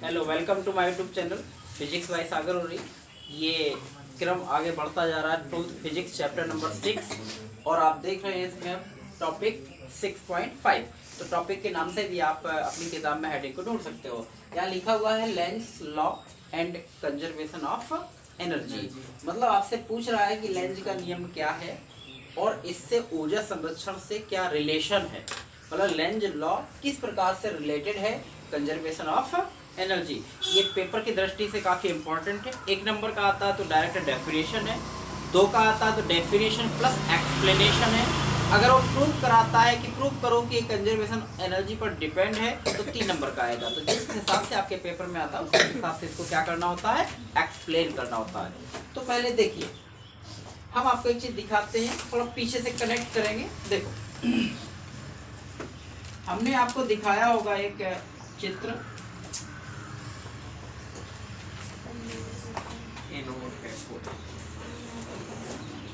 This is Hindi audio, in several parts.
Hello, welcome to my YouTube channel physics by Sagar हो रही। ये क्रम आगे बढ़ता जा रहा है, 12th फिजिक्स चैप्टर नंबर 6 और आप देख रहे हैं इसमें टॉपिक 6.5। तो टॉपिक के नाम से भी आप अपनी किताब में हेडिंग को ढूंढ सकते हो। यहाँ लिखा हुआ है Lenz law and conservation of energy. मतलब आपसे पूछ रहा है कि लेंज का नियम क्या है और इससे ऊर्जा संरक्षण से क्या रिलेशन है। मतलब लेंज लॉ किस प्रकार से रिलेटेड है कंजर्वेशन ऑफ एनर्जी। ये पेपर की दृष्टि से काफ़ी इंपॉर्टेंट है। 1 नंबर का आता है तो डायरेक्ट डेफिनेशन है, 2 का आता है तो डेफिनेशन प्लस एक्सप्लेनेशन है। अगर वो प्रूव कराता है कि प्रूव करो कि कंजर्वेशन एनर्जी पर डिपेंड है तो 3 नंबर का आएगा। तो जिस हिसाब से आपके पेपर में आता है उस हिसाब से इसको क्या करना होता है, एक्सप्लेन करना होता है। तो पहले देखिए, हम आपको एक चीज दिखाते हैं, थोड़ा पीछे से कनेक्ट करेंगे। देखो, हमने आपको दिखाया होगा एक चित्र,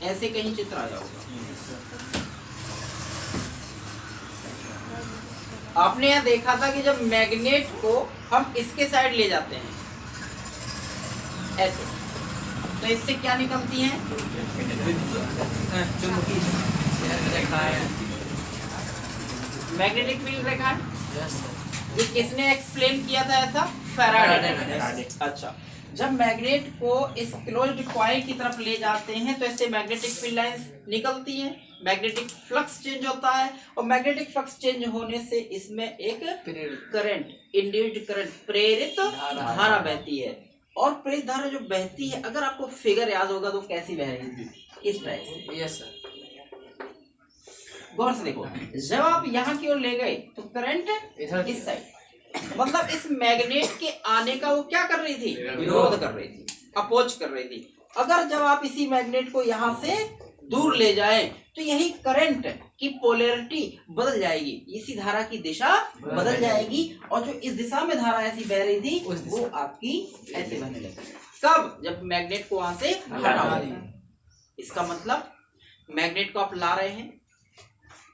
ऐसे कहीं चित्र आया होगा। आपने यह देखा था कि जब मैग्नेट को हम इसके साइड ले जाते हैं ऐसे, तो इससे क्या निकलती हैं, मैग्नेटिक फील्ड रेखा। ये किसने एक्सप्लेन किया था ऐसा, फैराडे। अच्छा, जब मैग्नेट को इस क्लोज्ड कॉइल की तरफ ले जाते हैं तो इससे मैग्नेटिक फील्ड लाइंस निकलती हैं, मैग्नेटिक फ्लक्स चेंज होता है और मैग्नेटिक फ्लक्स चेंज होने से इसमें एक करंट, इंड्यूस्ड करंट, प्रेरित धारा बहती है। और प्रेरित धारा जो बहती है, अगर आपको फिगर याद होगा तो कैसी बह रही थी, इस टाइप से। यस सर, गौर से देखो, जब आप यहाँ की ओर ले गए तो करंट इस साइड, मतलब इस मैग्नेट के आने का वो क्या कर रही थी, विरोध कर रही थी, अपोज कर रही थी। अगर जब आप इसी मैग्नेट को यहाँ से दूर ले जाएं तो यही करंट की पोलैरिटी बदल जाएगी, इसी धारा की दिशा बदल जाएगी और जो इस दिशा में धारा ऐसी बह रही थी वो आपकी ऐसे बहने लगेगी। कब, जब मैग्नेट को वहां से हटाओ। इसका मतलब मैग्नेट को आप ला रहे हैं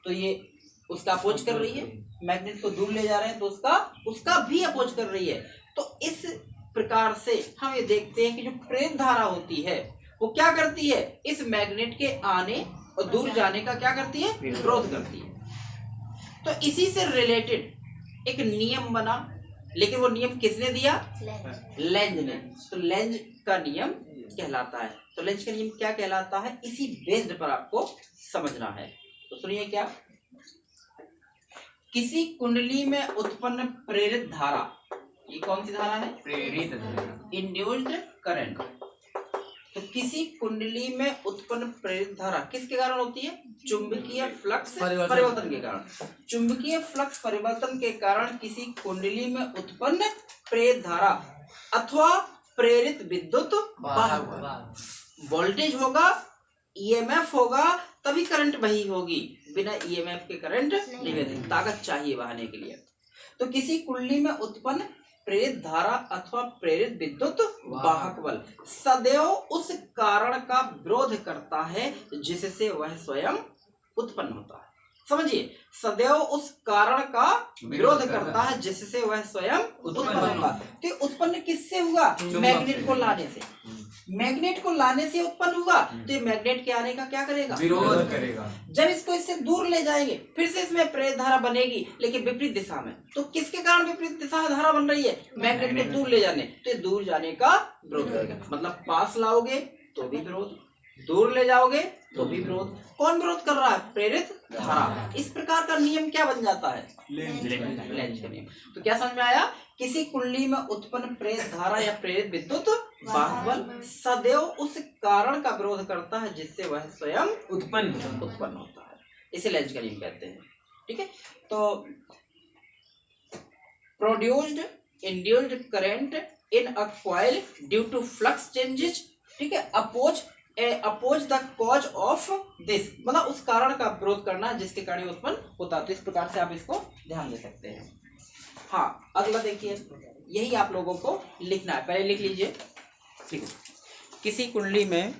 तो ये उसका अपोज कर रही है, मैग्नेट को दूर ले जा रहे हैं तो उसका भी अपोज कर रही है। तो इस प्रकार से हम ये देखते हैं कि जो प्रेरित धारा होती है वो क्या करती है, इस मैग्नेट के आने और दूर जाने का क्या करती है, विरोध करती है। तो इसी से रिलेटेड एक नियम बना, लेकिन वो नियम किसने दिया, लेंज ने। तो लेंज का नियम कहलाता है। तो लेंज का नियम क्या कहलाता है, इसी बेस्ड पर आपको समझना है। तो सुनिए, क्या, किसी कुंडली में उत्पन्न प्रेरित धारा, ये कौन सी धारा है, प्रेरित धारा, इंड्यूस्ड करंट। तो किसी कुंडली में उत्पन्न प्रेरित धारा किसके कारण होती है, चुंबकीय फ्लक्स परिवर्तन के कारण। चुंबकीय फ्लक्स परिवर्तन के कारण किसी कुंडली में उत्पन्न प्रेरित धारा अथवा प्रेरित विद्युत वाहक, वोल्टेज होगा, ईएमएफ होगा, तभी करंट बही होगी। बिना ईएमएफ के करंट नहीं बहेगी, ताकत चाहिए बहाने के लिए। तो किसी कुंडली में उत्पन्न प्रेरित धारा अथवा प्रेरित विद्युत वाहक बल सदैव उस कारण का विरोध करता है जिससे वह स्वयं उत्पन्न होता है। समझिए, सदैव उस कारण का विरोध करता है जिससे वह स्वयं उत्पन्न होगा। तो उत्पन्न किससे हुआ, मैग्नेट को लाने से। मैग्नेट को लाने से उत्पन्न हुआ तो ये मैग्नेट के आने का क्या करेगा, विरोध करेगा। जब इसको इससे दूर ले जाएंगे फिर से इसमें प्रेरित धारा बनेगी, लेकिन विपरीत दिशा में। तो किसके कारण विपरीत दिशा में धारा बन रही है, मैग्नेट को दूर ले जाने, तो ये दूर जाने का विरोध करेगा। मतलब पास लाओगे तो भी विरोध, दूर ले जाओगे तो भी विरोध। कौन विरोध कर रहा है, प्रेरित धारा। इस प्रकार का नियम क्या बन जाता है, लेंज का नियम। तो क्या समझ में आया, किसी कुंडली में उत्पन्न प्रेरित धारा या प्रेरित विद्युत वाहक बल सदैव उस कारण का विरोध करता है जिससे वह स्वयं उत्पन्न होता है। इसे लेंज का नियम कहते हैं। ठीक है, तो produced induced current in a coil due to flux changes, ठीक है, oppose the cause of this, मतलब उस कारण का विरोध करना जिसके कारण उत्पन्न होता है। तो इस प्रकार से आप इसको ध्यान दे सकते हैं। हाँ, अगला देखिए, यही आप लोगों को लिखना है, पहले लिख लीजिए। ठीक है, किसी कुंडली में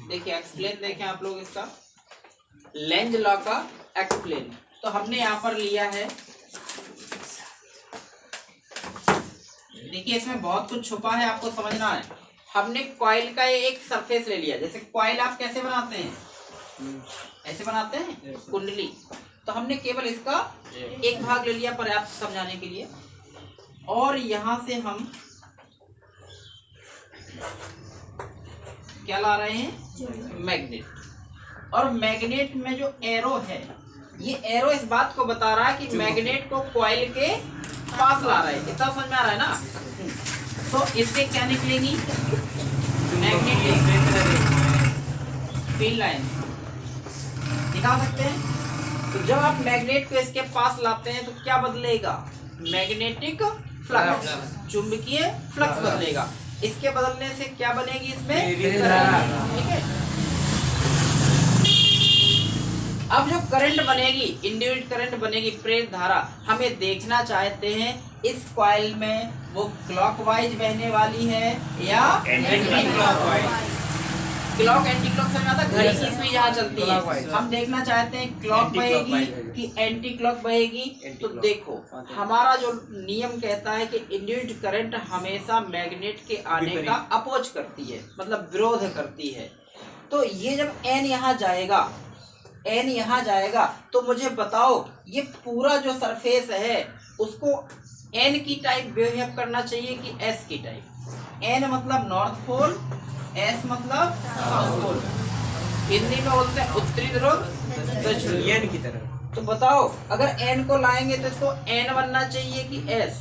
देखिए, एक्सप्लेन देखें आप लोग इसका, लेंज लॉ का एक्सप्लेन। तो हमने यहाँ पर लिया है, देखिए इसमें बहुत कुछ छुपा है, आपको समझना है। हमने कॉइल का एक सरफेस ले लिया, जैसे कॉइल आप कैसे बनाते हैं, ऐसे बनाते हैं कुंडली, तो हमने केवल इसका एक भाग ले लिया पर्याप्त समझाने के लिए। और यहां से हम क्या ला रहे हैं, मैग्नेट। और मैग्नेट में जो एरो है, ये एरो इस बात को बता रहा है कि मैग्नेट को कॉइल के पास ला रहा है। इतना समझ में आ रहा है ना। तो इससे क्या निकलेगी, मैग्नेटिक फील्ड लाइन निकाल सकते हैं। तो जब आप मैग्नेट को इसके पास लाते हैं तो क्या बदलेगा, मैग्नेटिक फ्लक्स, चुंबकीय फ्लक्स बदलेगा। इसके बदलने से क्या बनेगी, इसमें ठीक है। अब जो करंट बनेगी, इंड्यूस्ड करंट बनेगी, प्रेरित धारा, हमें देखना चाहते हैं इस कॉइल में वो क्लॉकवाइज बहने वाली है या anti clockwise. Clock anti clock समझ आता, घड़ी की सुई जहाँ चलती है, हम देखना चाहते हैं क्लॉक बहेगी कि एंटी क्लॉक बहेगी। तो देखो हमारा जो नियम कहता है कि इंड्यूस्ड करंट हमेशा मैग्नेट के आने का अपोज करती है, मतलब विरोध करती है। तो ये जब एन यहाँ जाएगा, एन यहाँ जाएगा, तो मुझे बताओ ये पूरा जो सरफेस है उसको एन की टाइप बिहेव करना चाहिए कि एस की टाइप। एन मतलब नॉर्थ पोल, एस मतलब साउथ पोल, हिंदी में बोलते हैं उत्तरी ध्रुव दक्षिणी एन की तरफ। तो बताओ अगर एन को लाएंगे तो इसको एन बनना चाहिए कि एस,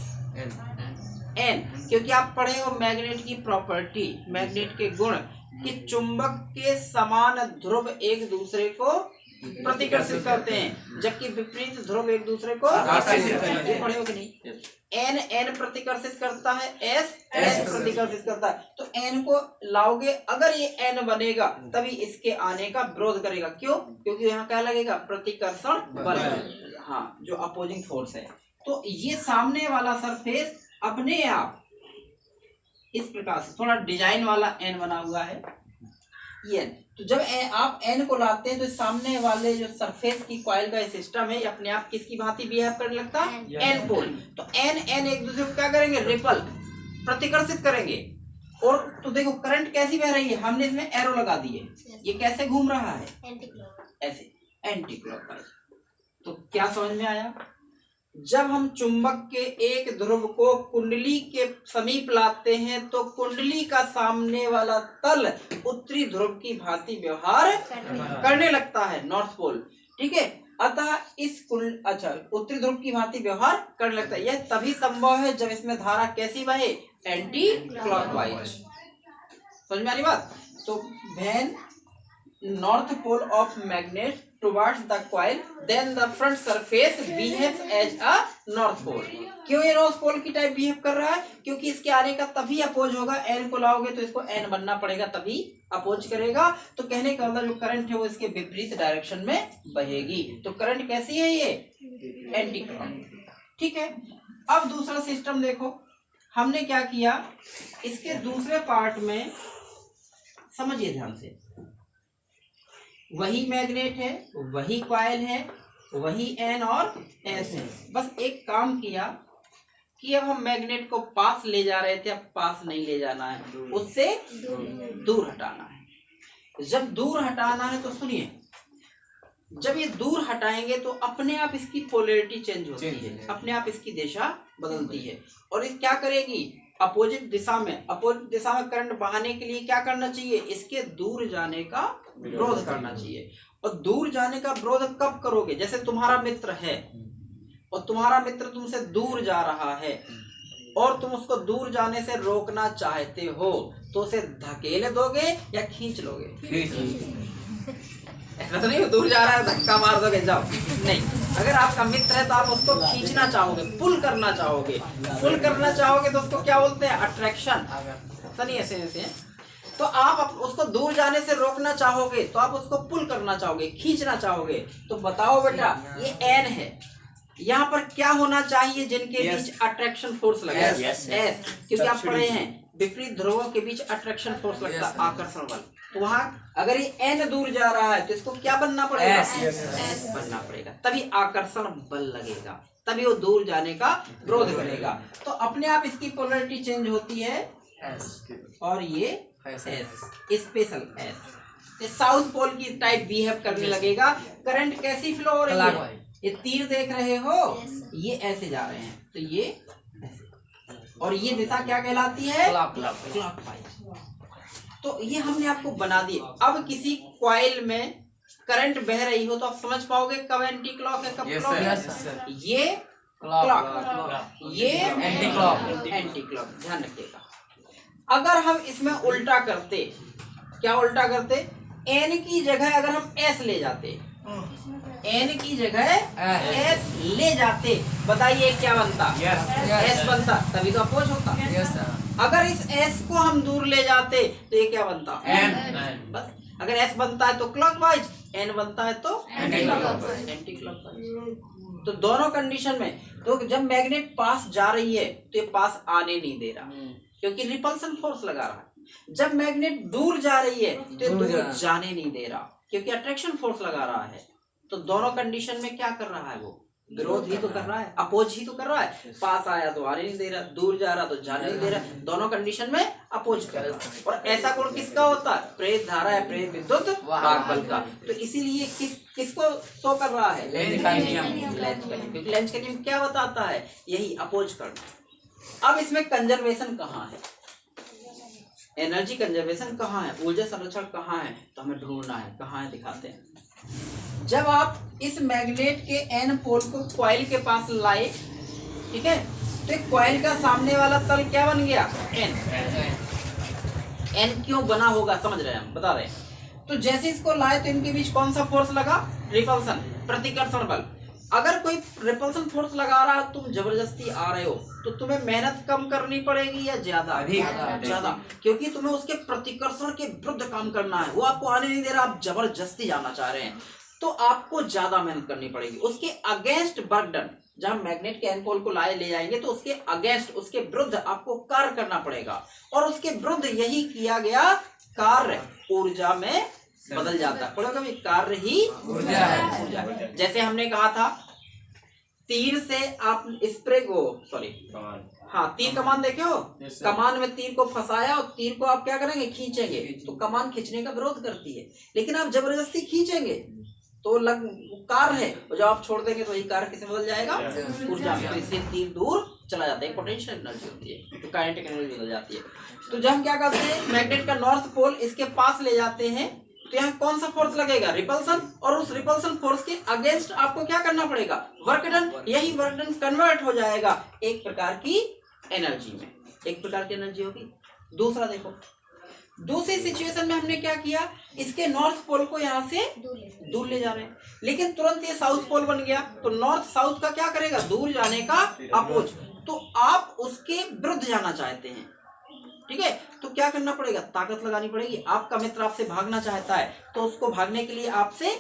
एन, क्योंकि आप पढ़े हो मैग्नेट की प्रॉपर्टी, मैग्नेट के गुण कि चुंबक के समान ध्रुव एक दूसरे को प्रतिकर्षित करते हैं, जबकि विपरीत ध्रुव एक दूसरे को आकर्षित करते हैं। पढ़े हो कि नहीं। एन एन प्रतिकर्षित करता है, एस एस प्रतिकर्षित करता है। तो एन को लाओगे, अगर ये एन बनेगा तभी इसके आने का विरोध करेगा। क्यों, क्योंकि यहाँ क्या लगेगा, प्रतिकर्षण बल, हाँ, जो अपोजिंग फोर्स है। तो ये सामने वाला सरफेस अपने आप इस प्रकार से थोड़ा डिजाइन वाला एन बना हुआ है, ये। तो जब आप एन को लाते हैं तो सामने वाले जो सरफेस की कॉइल का सिस्टम है, अपने आप किसकी भांति बिहेव करने लगता है, एन पोल। तो एन एन एक दूसरे को क्या करेंगे, रिपल, प्रतिकर्षित करेंगे। और तो देखो करंट कैसी बह रही है, हमने इसमें एरो लगा दिए, ये कैसे घूम रहा है, ऐसे एंटी क्लॉकवाइज। तो क्या समझ में आया, जब हम चुंबक के एक ध्रुव को कुंडली के समीप लाते हैं तो कुंडली का सामने वाला तल उत्तरी ध्रुव की भांति व्यवहार करने लगता है, नॉर्थ पोल, ठीक है। अतः इस उत्तरी ध्रुव की भांति व्यवहार करने लगता है। यह तभी संभव है जब इसमें धारा कैसी बहे, एंटी क्लॉकवाइज। समझ में आ रही बात। तो when north pole of magnet towards the coil, then the front surface behaves as a north pole। क्यों ये नॉर्थ पोल की टाइप बिहेव कर रहा है, क्योंकि इसके आने का तभी अपोज होगा। एन को लाओगे तो इसको एन बनना पड़ेगा, तभी अपोज करेगा। तो कहने का मतलब जो करंट है वो इसके विपरीत डायरेक्शन में बहेगी। तो करंट कैसी है, ये एंटी करंट, ठीक है। अब दूसरा सिस्टम देखो, हमने क्या किया, इसके दूसरे पार्ट में समझिए ध्यान से, वही मैग्नेट है, वही कॉइल है, वही एन और एस है। बस एक काम किया कि अब हम मैग्नेट को पास ले जा रहे थे, अब पास नहीं ले जाना है, उससे दूर हटाना है। जब दूर हटाना है तो सुनिए, जब ये दूर हटाएंगे तो अपने आप इसकी पोलैरिटी चेंज होती है, अपने आप इसकी दिशा बदलती है। और ये क्या करेगी, अपोजिट दिशा में करंट बहाने के लिए क्या करना चाहिए, इसके दूर जाने का विरोध करना चाहिए। और दूर जाने का विरोध कब करोगे, जैसे तुम्हारा मित्र है और तुम्हारा मित्र तुमसे दूर जा रहा है और तुम उसको दूर जाने से रोकना चाहते हो, तो उसे धकेल दोगे या खींच लोगे। ऐसा तो नहीं दूर जा रहा है धक्का मार दोगे जाओ, नहीं। अगर आपका मित्र है तो आप उसको खींचना चाहोगे, पुल करना चाहोगे। पुल करना चाहोगे तो उसको क्या बोलते हैं, अट्रैक्शन। नहीं ऐसे तो आप उसको दूर जाने से रोकना चाहोगे तो आप उसको पुल करना चाहोगे, खींचना चाहोगे। तो बताओ बेटा, ये एन है, यहाँ पर क्या होना चाहिए जिनके बीच अट्रैक्शन फोर्स लगे, एस, क्योंकि आप पढ़े हैं विपरीत ध्रुवों के बीच अट्रैक्शन फोर्स लगता है, आकर्षण बल। तो वहां अगर ये n दूर जा रहा है तो इसको क्या बनना पड़ेगा? s बनना पड़ेगा, तभी आकर्षण बल लगेगा, तभी वो दूर जाने का विरोध करेगा। तो अपने आप इसकी पोलरिटी चेंज होती है और ये s, स्पेशल s। ये साउथ पोल की टाइप बिहेव करने लगेगा। करंट कैसी फ्लो हो रही है? ये तीर देख रहे हो, ये ऐसे जा रहे हैं, तो ये ऐसे, और ये दिशा क्या कहलाती है? क्लॉकवाइज। तो ये हमने आपको बना दिए। अब किसी कॉइल में करंट बह रही हो तो आप समझ पाओगे कब एंटी क्लॉक है, कब क्लॉक है। ये क्लॉक, ये एंटी क्लॉक, ध्यान रखिएगा। अगर हम इसमें उल्टा करते, क्या उल्टा करते? एन की जगह अगर हम एस ले जाते, एन की जगह एस ले जाते, बताइए क्या बनता? एस बनता, तभी तो अपोज होता। अगर इस एस को हम दूर ले जाते तो ये क्या बनता? एन। बस अगर एस बनता है तो क्लॉकवाइज, एन बनता है तो एंटी क्लॉकवाइज। तो दोनों कंडीशन में, तो जब मैग्नेट पास जा रही है तो ये पास आने नहीं दे रहा क्योंकि रिपल्सन फोर्स लगा रहा है। जब मैग्नेट दूर जा रही है तो दूर जाने नहीं दे रहा क्योंकि अट्रैक्शन फोर्स लगा रहा है। तो दोनों कंडीशन में क्या कर रहा है? वो विरोध ही तो कर रहा है, अपोज ही तो कर रहा है। पास आया तो आने नहीं दे रहा, दूर जा रहा तो जाने नहीं दे रहा, दोनों कंडीशन में अपोज कर रहा है। और ऐसा गुण किसका होता है? प्रेरित धारा है, प्रेरित विद्युत भागबल का। तो इसीलिए किसको शो कर रहा है? लेंज का नियम। क्योंकि लेंज का नियम क्या बताता है? यही अपोज करना। अब इसमें कंजर्वेशन कहाँ है? एनर्जी कंजर्वेशन कहाँ है? ऊर्जा संरक्षण कहाँ है? तो हमें ढूंढना है, कहाँ है दिखाते हैं। जब आप इस मैग्नेट के एन पोल को कॉइल के पास लाए, ठीक है, तो कॉइल का सामने वाला तल क्या बन गया? एन। एन क्यों बना होगा समझ रहे हैं हम, बता रहे हैं। तो जैसे इसको लाए तो इनके बीच कौन सा फोर्स लगा? रिपल्सन, प्रतिकर्षण बल। अगर कोई रिपल्सन फोर्स लगा रहा है, तुम जबरदस्ती आ रहे हो, तो तुम्हें मेहनत कम करनी पड़ेगी या ज्यादा? ज्यादा, क्योंकि तुम्हें उसके प्रतिकर्षण के विरुद्ध काम करना है। वो आपको आने नहीं दे रहा, आप जबरदस्ती जाना चाह रहे हैं, तो आपको ज्यादा मेहनत करनी पड़ेगी। उसके अगेंस्ट वर्क डन, जब हम मैग्नेट के एन पोल को ले जाएंगे तो उसके अगेंस्ट, उसके विरुद्ध आपको कार्य करना पड़ेगा। और उसके विरुद्ध यही किया गया कार्य ऊर्जा में बदल जाता है। पढ़ो कभी, कार्य ही ऊर्जा है। जैसे हमने कहा था, तीर से आप स्प्रे को, सॉरी हाँ, तीर कमान देखे हो? कमान में तीर को फंसाया और तीर को आप क्या करेंगे? खींचेंगे। तो कमान खींचने का विरोध करती है, लेकिन आप जबरदस्ती खींचेंगे तो कार है, और जब आप छोड़ देंगे तो वही कार किसे बदल जाएगा? ऊर्जा में। तो इससे तीर दूर चला जाता है, पोटेंशियल एनर्जी होती है, तो काइनेटिक एनर्जी बदल जाती है। तो जब हम क्या करते हैं, मैग्नेट का नॉर्थ पोल इसके पास ले जाते हैं, तो यहाँ कौन सा फोर्स लगेगा? रिपल्सन। और उस रिपल्सन फोर्स के अगेंस्ट आपको क्या करना पड़ेगा? Work done. यही वर्क डन कन्वर्ट हो जाएगा एक प्रकार की एनर्जी में, एक प्रकार की एनर्जी होगी। दूसरा देखो, दूसरी सिचुएशन में हमने क्या किया, इसके नॉर्थ पोल को यहाँ से दूर ले जा रहे हैं, लेकिन तुरंत ये साउथ पोल बन गया, तो नॉर्थ साउथ का क्या करेगा? दूर जाने का अपोज। तो आप उसके विरुद्ध जाना चाहते हैं, ठीक है, तो क्या करना पड़ेगा? ताकत लगानी पड़ेगी। आपका मित्र आपसे भागना चाहता है तो उसको भागने के लिए आपसे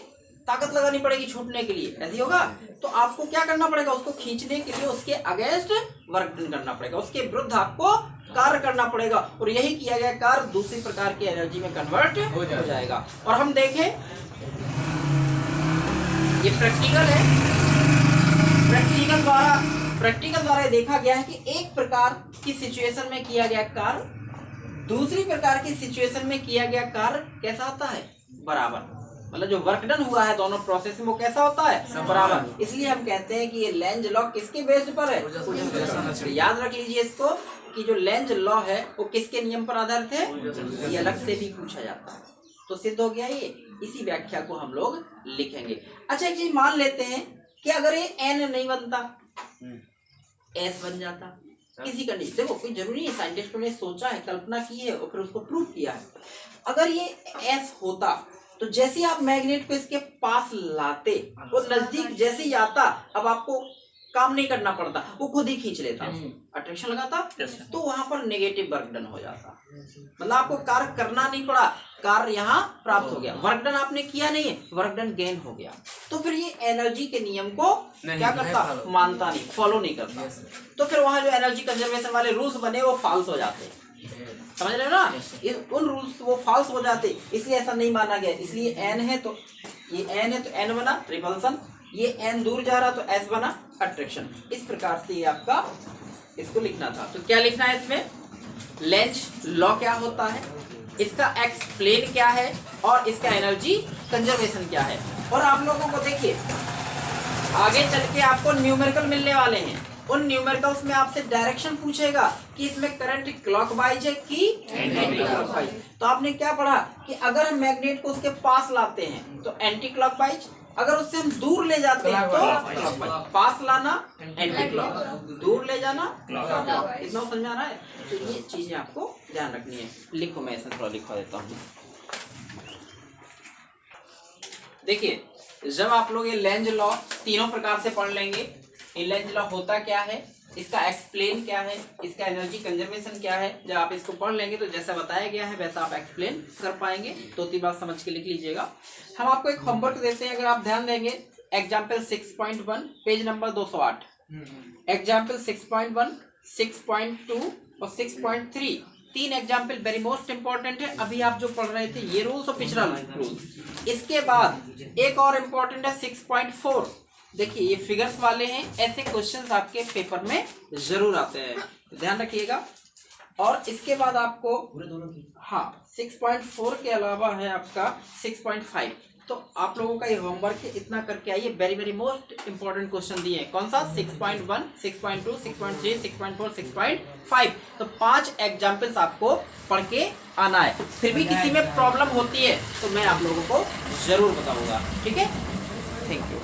ताकत लगानी पड़ेगी, छूटने के लिए, ऐसी होगा। तो आपको क्या करना पड़ेगा? उसको खींचने के लिए उसके अगेंस्ट वर्क करना पड़ेगा, उसके विरुद्ध आपको कार्य करना पड़ेगा। और यही किया गया कार्य दूसरी प्रकार की एनर्जी में कन्वर्ट हो जाएगा। और हम देखें, ये प्रैक्टिकल है, प्रैक्टिकल द्वारा देखा गया है कि एक प्रकार की सिचुएशन में किया गया कार्य दूसरी प्रकार की सिचुएशन में किया गया कार्य कैसा होता है? बराबर। मतलब जो वर्क डन हुआ है दोनों प्रोसेस में, वो कैसा होता है? बराबर। इसलिए हम कहते हैं कि ये लेंज लॉ किसके बेस्ड पर है? तो याद रख लीजिए इसको कि जो लेंज लॉ है वो किसके नियम पर आधारित है? ये अलग से भी पूछा जाता है, तो सिद्ध हो गया ये। इसी व्याख्या को हम लोग लिखेंगे। अच्छा, एक चीज मान लेते हैं कि अगर ये एन नहीं बनता, एस बन जाता किसी कंडीशन। देखो, कोई जरूरी है, साइंटिस्टों ने सोचा है, कल्पना की है और फिर उसको प्रूव किया है। अगर ये एस होता तो जैसे आप मैग्नेट को इसके पास लाते, वो नजदीक जैसे ही आता, अब आपको काम नहीं करना पड़ता, वो खुद ही खींच लेता, अट्रैक्शन लगाता, तो वहां पर नेगेटिव वर्क डन हो जाता। मतलब आपको कार्य करना नहीं पड़ा, कार्य यहाँ प्राप्त हो गया। वर्क डन आपने किया नहीं है, वर्क डन गेन हो गया। तो फिर ये एनर्जी के नियम को क्या करता? मानता नहीं, फॉलो नहीं करता। तो फिर वहां जो एनर्जी कंजर्वेशन वाले रूल्स बने वो फॉल्स हो जाते हैं। समझ रहे हो ना? उन रूल्स वो फॉल्स हो जाते, इसलिए ऐसा नहीं माना गया। इसलिए एन है तो ये एन है तो एन बना रिपल्सन, ये एन दूर जा रहा तो एस बना अट्रैक्शन। इस प्रकार से ये आपका इसको लिखना था। तो क्या लिखना है इसमें? लेंज लॉ क्या होता है, इसका एक्सप्लेन क्या है और इसका एनर्जी कंजर्वेशन क्या है। और आप लोगों को देखिए आगे चल के आपको न्यूमेरिकल मिलने वाले हैं, उन न्यूमेरिकल्स में आपसे डायरेक्शन पूछेगा कि इसमें करंट क्लॉकवाइज है कि एंटी क्लॉकवाइज। तो आपने क्या पढ़ा कि अगर हम मैग्नेट को उसके पास लाते हैं तो एंटी क्लॉकवाइज, अगर उससे हम दूर ले जाते हैं तो क्लॉकवाइज। पास लाना एंटी क्लॉक, दूर ले जाना क्लॉकवाइज। इतना समझ आ रहा है? तो ये चीजें आपको ध्यान रखनी है। लिखो, मैं इसमें थोड़ा लिखवा देता हूँ। देखिए जब आप लोग ये लेंज लॉ तीनों प्रकार से पढ़ लेंगे, ये लेंज लॉ होता क्या है, इसका एक्सप्लेन क्या है, इसका एनर्जी कंजर्वेशन क्या है, जब आप इसको पढ़ लेंगे तो जैसा बताया गया है वैसा आप एक्सप्लेन कर पाएंगे। तो तीन बात समझ के लिख लीजिएगा। हम आपको एक होमवर्क देते हैं, अगर आप ध्यान देंगे एग्जाम्पल 6.1 पेज नंबर 208, एग्जाम्पल 6.1, 6.2 और 6.3, तीन एग्जाम्पल वेरी मोस्ट इंपॉर्टेंट है। अभी आप जो पढ़ रहे थे ये रूल्स और पिछड़ा रूल्स, इसके बाद एक और इम्पोर्टेंट है 6.4। देखिए ये फिगर्स वाले हैं, ऐसे क्वेश्चंस आपके पेपर में जरूर आते हैं, तो ध्यान रखिएगा। और इसके बाद आपको हाँ 6.4 के अलावा है आपका 6.5। तो आप लोगों का ये होमवर्क है, इतना करके आइए। Very very most important question दिए हैं। कौन सा? 6.1, 6.2, 6.3, 6.4, 6.5। तो 5 एग्जाम्पल्स आपको पढ़ के आना है। फिर भी किसी में प्रॉब्लम होती है तो मैं आप लोगों को जरूर बताऊंगा। ठीक है, थैंक यू।